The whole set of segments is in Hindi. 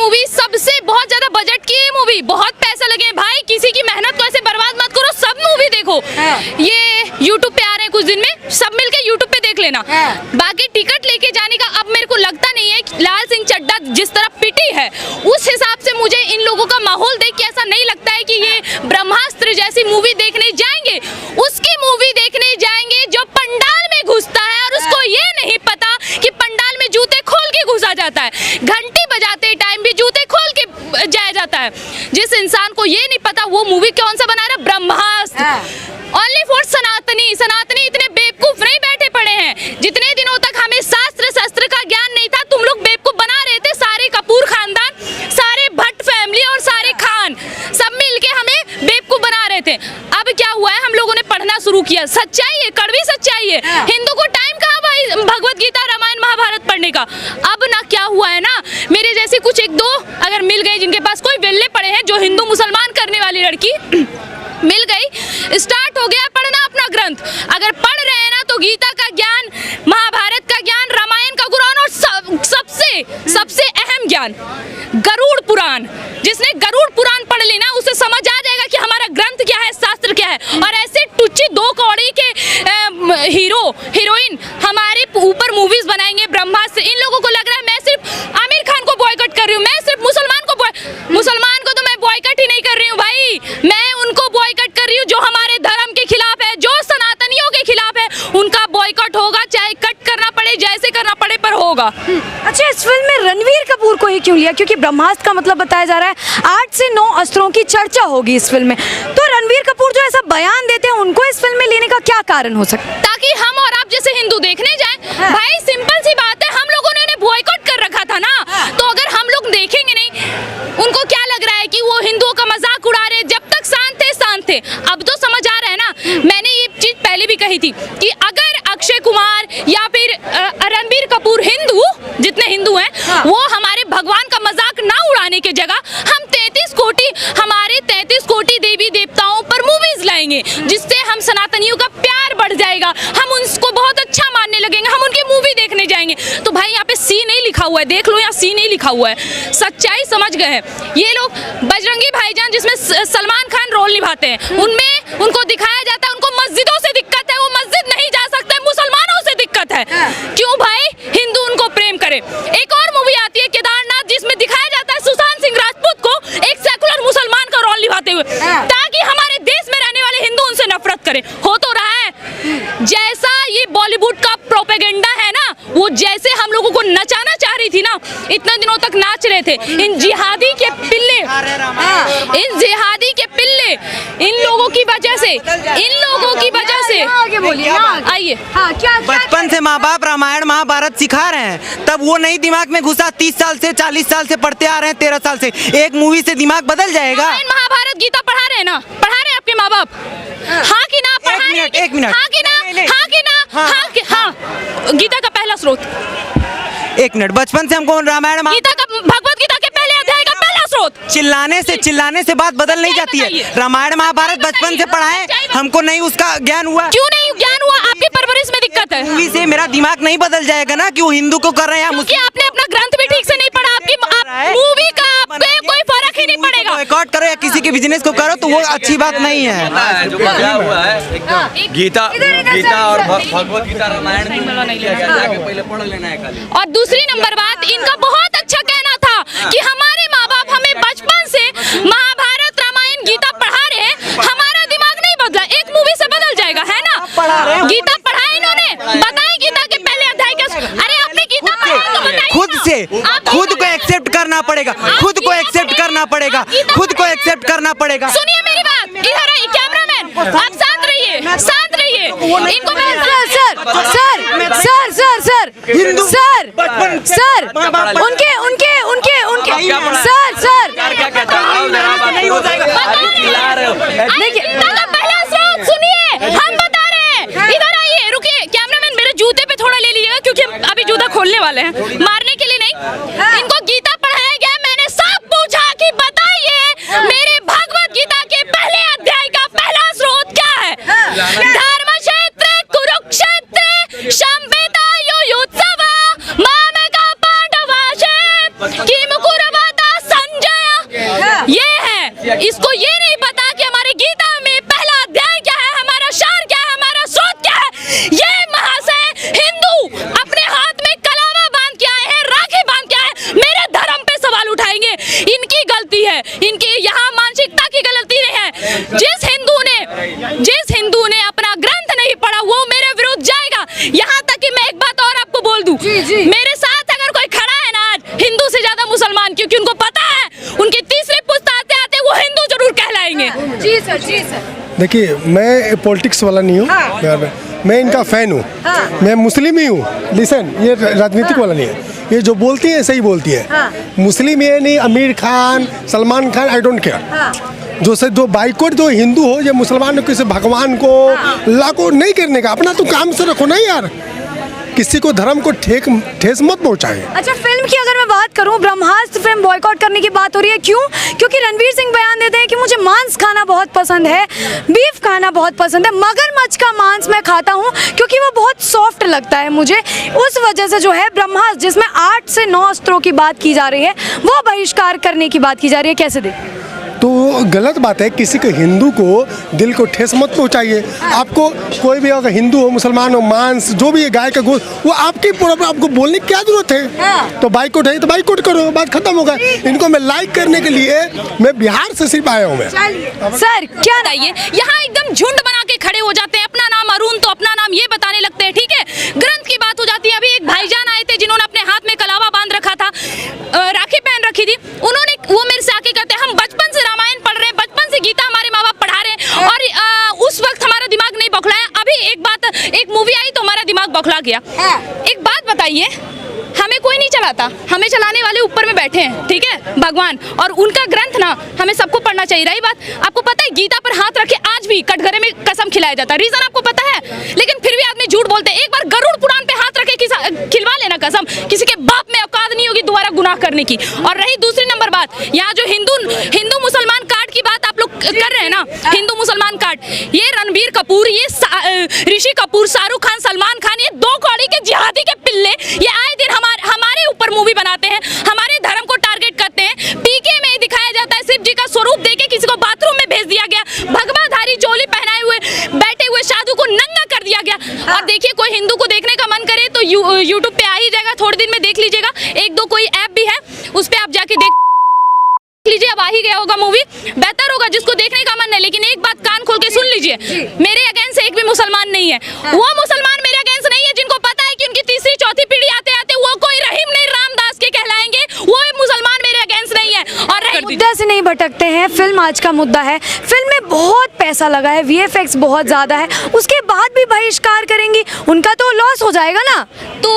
मूवी सबसे बहुत ज्यादा बजट की है मूवी, बहुत पैसा लगे भाई, किसी की मेहनत को ऐसे बर्बाद मत करो, सब मूवी देखो। ये यूट्यूब पे आ रहे हैं कुछ दिन में, सब मिलके यूट्यूब पे देख लेना। बाकी टिकट लेके जाने का अब मेरे को लगता नहीं है, लाल सिंह चड्ढा जिस तरह पिटी है उस हिसाब से मुझे इन लोगों का माहौल देख के ऐसा नहीं लगता है कि ये ब्रह्मास्त्र जैसी मूवी देखने जाएंगे। उसकी मूवी देखने जाएंगे जो पंडाल में घुसता है और उसको ये नहीं पता कि पंडाल में जूते खोल के घुसा जाता है, घंटी बजाते टाइम भी जूते खोल के जाया जाता है। जिस इंसान को ये नहीं पता वो मूवी कौन सा बना रहा है, ब्रह्मास्त्र। ओनली फॉर सनातनी। सनातनी इतने बेवकूफ नहीं बैठे पड़े हैं, जितने दिनों तक हमें शास्त्र का ज्ञान नहीं था, तुम लोग बेवकूफ बना रहे थे। सारे कपूर खानदान, सारे भट्ट फैमिली और सारे खान सब मिलके हमें बेवकूफ बना रहे थे। अब क्या हुआ है, हम लोगों ने पढ़ना शुरू किया, सच्चाई है, कड़वी सच्चाई है। हिंदू को टाइम कहाँ भाई भगवत गीता रामायण महाभारत पढ़ने का। अब ना क्या हुआ है ना, मेरे जैसे कुछ एक दो अगर मिल गए जिनके पास कोई वेल्ले पड़े हैं, जो हिंदू मुसलमान करने वाली लड़की मिल गई, स्टार्ट हो गया पढ़ना अपना ग्रंथ। अगर पढ़ रहे हैं ना तो गीता का ज्ञान, महाभारत का ज्ञान, रामायण का ज्ञान और सबसे अहम ज्ञान गरुड़ पुराण। जिसने गरुड़ पुराण पढ़ ली ना उसे समझ आ जाएगा कि हमारा ग्रंथ क्या है, शास्त्र क्या है। और ऐसे टुच्ची दो कौड़ी के हीरो हीरोइन हमारे ऊपर मूवीज बनाएंगे ब्रह्मास्त्र। इन लोगों को लग रहा है मैं सिर्फ आमिर खान को बॉयकॉट कर रही हूँ, मैं सिर्फ मुसलमान को तो मैं बॉयकॉट ही नहीं कर रही हूँ भाई, मैं उनको बॉयकॉट कर रही हूँ जो हमारे धर्म के खिलाफ है, जो सनातनियों के खिलाफ है। उनका बॉयकॉट होगा, चाहे कट करना पड़े, जैसे करना पड़े, पर होगा। अच्छा, इस फिल्म में रणवीर कपूर को ही क्यों लिया? क्योंकि ब्रह्मास्त्र का मतलब बताया जा रहा है 8 से 9 अस्त्रों की चर्चा होगी इस फिल्म में, तो रणवीर कपूर जो ऐसा बयान देते हैं उनको इस फिल्म में लेने का क्या कारण हो सकता है? ताकि हम और आप जैसे हिंदू देखने जाएं। भाई सिंपल सी बात है, हम लोगों ने उन्हें बॉयकॉट कर रखा था ना, तो अगर हम लोग देखेंगे नहीं, उनको क्या लग रहा है कि वो हिंदुओं का मजाक उड़ा रहे, जब तक शांत थे। अब तो समझ आ रहा है ना, मैंने ये चीज पहले भी कही थी कि अगर अक्षय कुमार या फिर रणबीर कपूर हिंदू जितने हिंदू हैं वो हमारे भगवान का मजाक ना उड़ाने की जगह हम 33 कोटि देवी देवताओं पर मूवीज लाएंगे, जिससे हम सनातनियों का प्यार बढ़ जाएगा, हम उनको बहुत अच्छा मानने लगेंगे, हम उनकी मूवी देखने जाएंगे। तो भाई यहाँ पे सी नहीं लिखा हुआ है, देख लो यहाँ सी नहीं लिखा हुआ है, सच्चाई समझ गए हैं ये लोग। बजरंगी भाईजान जिसमें सलमान खान रोल निभाते हैं, उनमें उनको दिखाया जाता है उनको मस्जिदों से दिक्कत है, वो मस्जिद नहीं जा सकते, मुसलमानों से दिक्कत है। क्यों भाई, हिंदू उनको प्रेम करे। एक और मूवी आती है केदारनाथ, जिसमें दिखाया जाता है सुशांत सिंह राजपूत को एक सेकुलर मुसलमान का रोल निभाते हुए, ताकि हमारे देश में रहने वाले हिंदू उनसे नफरत करें। हो तो रहा है, जैसा ये बॉलीवुड का प्रोपेगेंडा है ना, वो जैसे हम लोगों को नचाना चाह रही थी ना, इतने दिनों तक नाच रहे थे। इन जिहादी के पिल्ले, इन लोगों की वजह से, आगे बोलिए, आइए। बचपन से माँ बाप रामायण महाभारत सिखा रहे हैं, तब वो नहीं दिमाग में घुसा। 30 साल से 40 साल से पढ़ते आ रहे हैं, 13 साल से, एक मूवी से दिमाग बदल जाएगा। महाभारत गीता पढ़ा रहे हैं ना, पढ़ा रहे हैं आपके माँ बाप? हाँ कि ना? पढ़ा रहे हैं? एक मिनट, हाँ कि ना? हाँ कि ना? हाँ। गीता का पहला स्रोत, एक मिनट, बचपन से हमको रामायण गीता का, भगवत गीता के पहले अध्याय का पहला स्रोत। चिल्लाने से बात बदल नहीं जाती है। रामायण महाभारत बचपन से पढ़ाए, हमको नहीं उसका ज्ञान हुआ। क्यों नहीं ज्ञान हुआ? आपकी परवरिश में दिक्कत है। मूवी से मेरा दिमाग नहीं बदल जाएगा ना कि वो हिंदू को कर रहे हैं, आपने अपना ग्रंथ भी ठीक से नहीं पढ़ा, आपकी मूवी का कोई फर्क ही नहीं पड़ेगा। बॉयकॉट करो या किसी के बिजनेस को करो तो वो अच्छी बात नहीं है। जो क्या हुआ है, गीता और भगवत गीता रामायण पहले पढ़ लेना है खाली। और दूसरी नंबर बात, इनका बहुत अच्छा कहना था कि हमारे माँ बाप हमें बचपन से महाभारत रामायण गीता पढ़ा रहे हैं, हमारा दिमाग नहीं बदला, एक मूवी से बदल जाएगा, है ना? गीता पढ़ा इन्होंने, बताएं गीता के पहले अध्याय का। अरे आपने गीता पढ़ा तो बताइए। खुद को एक्सेप्ट करना पड़ेगा, खुद को एक्सेप्ट करना पड़ेगा, खुद को एक्सेप्ट करना पड़ेगा। सुनिए मेरी बात, इधर आइए कैमरामैन, आप शांत रहिए, शांत रहिए। इनको पहला स्रोत सुनिए, हम बता रहे हैं। इधर आइए, रुकिए कैमरामैन, मेरे जूते पे थोड़ा ले लीजिएगा क्योंकि अभी जूता खोलने वाले हैं, मारने के लिए नहीं। इनको गीता पढ़ाया गया, मैंने सब पूछा कि बताइए मेरे भगवत गीता के पहले अध्याय का पहला स्रोत क्या है? धर्मक्षेत्र कुरुक्षेत्र संवेदा युयुत्सव मामेका पांडवाशे किम कुरवता इसको ये नहीं पता कि हमारे गीता में पहला अध्याय क्या है, हमारा शान क्या है, हमारा स्रोत क्या है। ये महाशय हिंदू अपने हाथ में कलावा बांध के आए हैं, राखी बांध के आए हैं, मेरे धर्म पे सवाल उठाएंगे। इनकी गलती है, इनकी यहाँ मानसिकता की गलती नहीं है। जिस हिंदू ने अपना ग्रंथ नहीं पढ़ा वो मेरे विरुद्ध जाएगा। यहाँ तक कि मैं एक बात और आपको बोल दूं, मेरे साथ अगर कोई खड़ा है ना आज हिंदू से ज्यादा मुसलमान, क्योंकि उनको पता है उनकी तीसरी पुश्त आते आते वो हिंदू जरूर कहलाएंगे। जी सर। देखिए, मैं पॉलिटिक्स वाला नहीं हूँ, मैं इनका फैन हूँ, मैं मुस्लिम ही हूँ। लिसन, ये राजनीतिक वाला नहीं है, ये जो बोलती है सही बोलती है। मुस्लिम ये नहीं, Aamir Khan, Salman Khan, I don't care. जो बाइकआउट जो हिंदू हो या मुसलमान हो, किसी भगवान को अल्लाह को नहीं करने का, अपना तो काम से रखो ना यार, किसी को धर्म को ठेस मत पहुंचाए। अच्छा, फिल्म की अगर मैं बात करूं, ब्रह्मास्त्र फिल्म बॉयकॉट करने की बात हो रही है, क्यों? क्योंकि रणवीर सिंह बयान देते हैं कि मुझे मांस खाना बहुत पसंद है, बीफ खाना बहुत पसंद है, मगरमच्छ का मांस मैं खाता हूं क्योंकि वो बहुत सॉफ्ट लगता है मुझे। उस वजह से जो है ब्रह्मास्त्र, जिसमें 8 से 9 अस्त्रों की बात की जा रही है, वो बहिष्कार करने की बात की जा रही है। कैसे देखें? तो गलत बात है, किसी को हिंदू को दिल को ठेस मत पहुंचाइए। आपको कोई भी अगर हिंदू हो, मुसलमान हो, मांस जो भी है, गाय का गोश्त, वो आपकी प्रॉब्लम, आपको बोलने की क्या जरूरत है? तो बाइकआउट है तो बाइकआउट करो, बात खत्म होगा। इनको मैं लाइक करने के लिए मैं बिहार से सिर्फ आया हूँ। मैं सर क्या बताइए, यहाँ एकदम झुंड बना के खड़े हो जाते हैं, अपना नाम अरुण तो अपना नाम ये बताने लगते हैं, ठीक है। ग्रंथ की बात हो जाती है। अभी एक भाईजान आए थे जिन्होंने अपने हाथ में कलावा बांध रखा था, राखी पहन रखी थी, उन्होंने वो मेरे से आके कहते हैं हम बचपन से रामायण पढ़ रहे हैं, बचपन से गीता हमारे माँ बाप पढ़ा रहे हैं, और उस वक्त हमारा दिमाग नहीं बौखलाया। अभी एक मूवी आई तो हमारा दिमाग बौखला गया। एक बात बताइए, हमें कोई नहीं चलाता, हमें चलाने वाले ऊपर में बैठे हैं, ठीक है, भगवान, और उनका ग्रंथ ना हमें सबको पढ़ना चाहिए। रही बात, आपको पता है गीता पर हाथ रखे आज भी कटघरे में कसम खिलाया जाता है, रीजन आपको पता है, लेकिन फिर भी आदमी झूठ बोलते हैं। एक बार गरुड़ पुराण पे हाथ रखे खिलवा लेना कसम, किसी के बाप में औकात नहीं होगी दोबारा गुनाह करने की। और रही दूसरी नंबर बात, यहाँ जो हिंदू मुसलमान कार्ड की बात आप लोग कर रहे हैं ना, हिंदू मुसलमान कार्ड, ये रणबीर कपूर, ये ऋषि कपूर, शाहरुख खान, सलमान खान, ये 2 कौड़ी के जिहादी के पिल्ले, ये आए दिन हमारे ऊपर मूवी बनाते हैं, हमारे धर्म को टारगेट करते हैं। पीके में दिखाया जाता है शिव जी का स्वरूप देके किसी को बाथरूम में भेज दिया गया, भगवाधारी चोली पहनाए हुए बैठे हुए साधु को नंगा कर दिया गया। और देखिए, कोई हिंदू को देखने का मन करे तो यूट्यूब पे आ ही जाएगा, थोड़े दिन में देख लीजिएगा। 1-2 कोई ऐप भी है, उस पे आप जाके देख लीजिए, अब आ ही गया होगा मूवी, बेहतर होगा जिसको देखने का मन है। लेकिन एक बात कान खोल के सुन लीजिए, मेरे अगेंस्ट एक भी मुसलमान नहीं है। वो मुसलमान मेरे अगेंस्ट नहीं है जिनको पता है कि उनकी तीसरी चौथी पीढ़ी आते आते वो कोई रहीम नहीं रामदास के कहलाएंगे, वो मुसलमान मेरे अगेंस्ट नहीं है। और मुद्दे से नहीं भटकते हैं, फिल्म आज का मुद्दा है। फिल्म में बहुत पैसा लगा है, VFX बहुत ज्यादा है, उसके बाद भी बहिष्कार करेंगी, उनका तो लॉस हो जाएगा ना। तो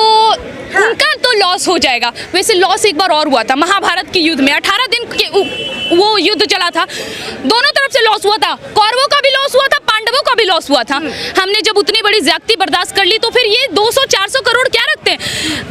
उनका तो लॉस हो जाएगा। वैसे लॉस एक बार और हुआ था महाभारत के युद्ध में, 18 दिन के वो युद्ध चला था, दोनों तरफ से लॉस हुआ था, कौरवों का भी लॉस हुआ था, पांडवों का भी लॉस हुआ था। हमने जब उतनी बड़ी ज्यादती बर्दाश्त कर ली तो फिर ये 200-400 करोड़ क्या रखते हैं?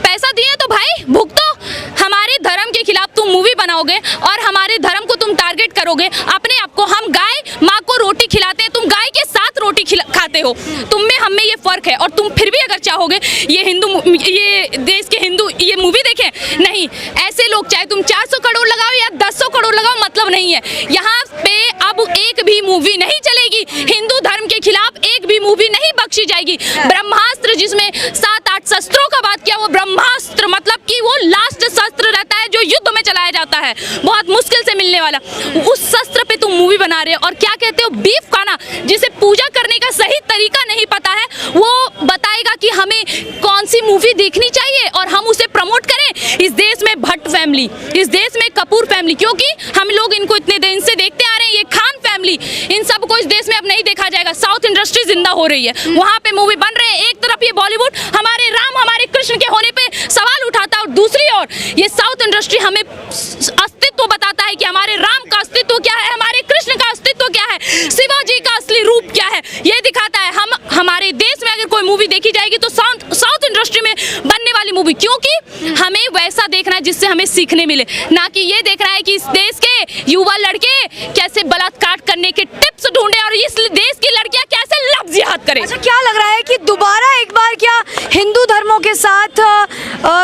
पैसा दिए तो भाई भुगतो। हमारे धर्म के खिलाफ तुम मूवी बनाओगे और हमारे धर्म को तुम टारगेट करोगे, अपने आप को, हम गाय माँ को रोटी खिलाते हैं, तुम गाय के साथ रोटी खाते हो, तुम में हम में ये फर्क है। और तुम फिर भी अगर चाहोगे ये देश के हिंदू ये मूवी देखें, नहीं, ऐसे लोग चाहे तुम 400 करोड़ लगाओ या 100 करोड़ लगाओ, मतलब नहीं है। यहाँ पे अब एक भी मूवी नहीं चलेगी, हिंदू धर्म के खिलाफ एक भी मूवी नहीं बख्शी जाएगी। ब्रह्मास्त्र जिसमें 7-8 शस्त्रों का बात किया, वो ब्रह्मास्त्र मतलब कि वो लास्ट शस्त्र रहता है जो युद्ध में चलाया जाता है, बहुत मुश्किल से मिलने वाला, उस शस्त्र पे तुम मूवी बना रहे हो। और क्या कहते हो, बीफ खाना, जिसे पूजा करने का सही तरीका नहीं पता है, वो बताएगा कि हमें कौन सी मूवी देखनी चाहिए और हम उसे प्रमोट करें। इस देश में भट्ट फैमिली, इस देश में कपूर फैमिली, क्योंकि हम लोग इनको इतने दिन से देखते आ रहे हैं, ये खान फैमिली, इन सबको इस देश में अब नहीं देखा जाएगा। साउथ इंडस्ट्री जिंदा हो रही है, वहाँ पे मूवी बन रहे हैं। एक तरफ ये बॉलीवुड हमारे राम हमारे कृष्ण के होने पे सवाल उठाता है, और दूसरी ओर ये साउथ इंडस्ट्री हमें अस्तित्व बताता है कि हमारे राम का अस्तित्व क्या है, हमारे कृष्ण का अस्तित्व क्या है, शिवाजी का असली रूप क्या है, ये दिखाता है। हमारे देश में अगर कोई मूवी देखी जाएगी तो साउथ इंडस्ट्री में बनने वाली मूवी, क्योंकि हमें वैसा देखना है जिससे हमें सीखने मिले, ना कि ये देखना है कि इस देश के युवा लड़के कैसे बलात्कार करने के टिप्स ढूंढे और इस देश की लड़कियां कैसे लफ्ज़ जिहाद करे। अच्छा, क्या लग रहा है कि दोबारा एक बार क्या हिंदू धर्मों के साथ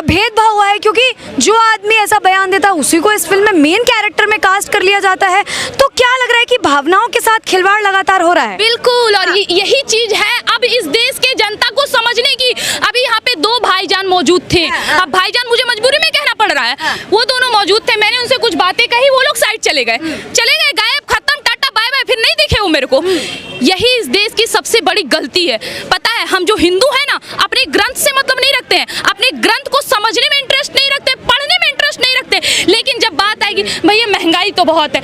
भेदभाव हुआ है, क्योंकि जो आदमी ऐसा बयान देता है उसी को इस फिल्म में मेन कैरेक्टर में कास्ट कर लिया जाता है, तो क्या लग रहा है कि भावनाओं के साथ खिलवाड़ लगातार हो रहा है? बिल्कुल, और यही चीज है अब इस देश के जनता को समझने की। अभी यहाँ पे दो भाईजान मौजूद थे, अब भाईजान मुझे मजबूरी में कहना पड़ रहा है, वो दोनों मौजूद थे, मैंने उनसे कुछ बातें कही, वो लोग साइड चले गए, गायब, खत्म, टाटा बाय बाय, फिर नहीं दिखे वो मेरे को। यही इस देश की सबसे बड़ी गलती है। पता है, हम जो हिंदू है ना, अपने ग्रंथ से मतलब नहीं रखते हैं, अपने ग्रंथ को समझने में इंटरेस्ट नहीं रखते, पढ़ने में इंटरेस्ट नहीं रखते, लेकिन जब बात आएगी भैया महंगाई तो बहुत है,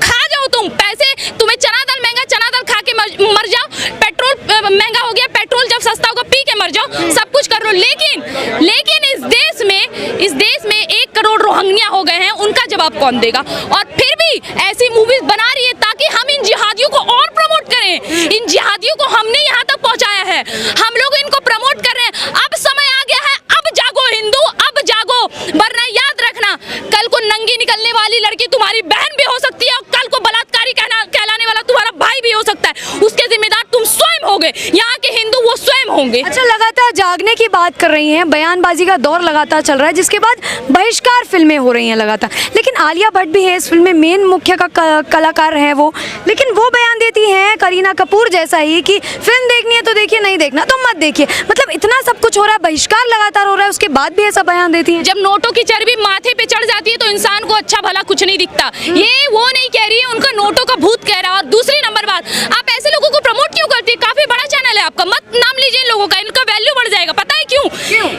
खा जाओ तुम पैसे, तुम्हें चना दाल महंगा, चना दाल खा के मर जाओ, पेट्रोल महंगा हो गया, पेट्रोल जब सस्ता होगा पी के मर जाओ, सब कुछ कर लो, लेकिन इस देश में 1 करोड़ रोहिंग्या हो गए हैं, उनका जवाब कौन देगा? और फिर भी ऐसी मूवीज बना रही है ताकि हम इन जिहादियों को और प्रमोट करें। इन जिहादियों को हमने यहाँ तक पहुँचाया है, हम लोग इनको प्रमोट कर रहे हैं। अब समय आ गया है, अब जागो हिंदू, अब जागो, वरना याद रखना कल को नंगी निकलने वाली लड़की तुम्हारी बहन भी हो सकती है, और कल को बलात्कारी कहलाने वाला तुम्हारा भाई भी हो सकता है, उसके जिम्मेदार तुम स्वयं होगे, यहाँ के हिंदू वो स्वयं होंगे। अच्छा, लगातार जागने की बात कर रही हैं, बयानबाजी का दौर लगातार चल रहा है, जिसके बाद बहिष्कार फिल्में हो रही हैं लगातार, लेकिन आलिया भट्ट भी है इस फिल्म में, मेन मुख्य कलाकार है वो, लेकिन वो बयान देती हैं करीना कपूर जैसा ही कि फिल्म देखनी है तो देखिए, नहीं देखना तो मत देखिए। मतलब इतना सब कुछ हो रहा है, बहिष्कार लगातार हो रहा है, उसके बाद भी ऐसा बयान देती हैं। जब नोटों की चर्बी माथे पे चढ़ जाती है तो इंसान को अच्छा भला कुछ नहीं दिखता। ये वो नहीं कह रही है, उनका नोटों का भूत कह रहा है। और दूसरी नंबर बात, आप ऐसे लोगों को प्रमोट क्यों करती है? काफी बड़ा चैनल है आपका, मत नाम लीजिए इन लोगों का, इनका वैल्यू बढ़ जाएगा। पता है क्यों?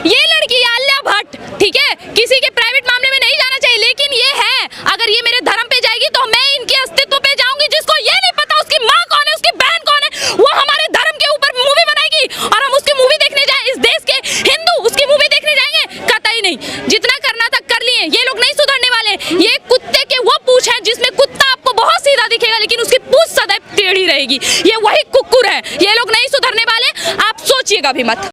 ये लड़की आलिया भट्ट, ठीक है, किसी के प्राइवेट मामले में नहीं जाना चाहिए, लेकिन ये है, अगर ये मेरे धर्म पे जाएगी तो मैं इनके अस्तित्व पे जाऊंगी। जिसको ये नहीं पता उसकी माँ कौन है, उसकी बहन कौन है, वो हमारे धर्म के ऊपर मूवी बनाएगी और हम उसकी मूवी देखने जाए, इस देश के हिंदू उसकी मूवी देखने जाएंगे? कतई नहीं। जितना करना था कर लिए, ये लोग नहीं सुधरने वाले। ये कुत्ते के वो पूंछ है जिसमें कुत्ता आपको बहुत सीधा दिखेगा, लेकिन उसकी पूंछ सदैव टेढ़ी रहेगी। ये वही कुकुर है, ये लोग नहीं सुधरने वाले, आप सोचिएगा भी मत।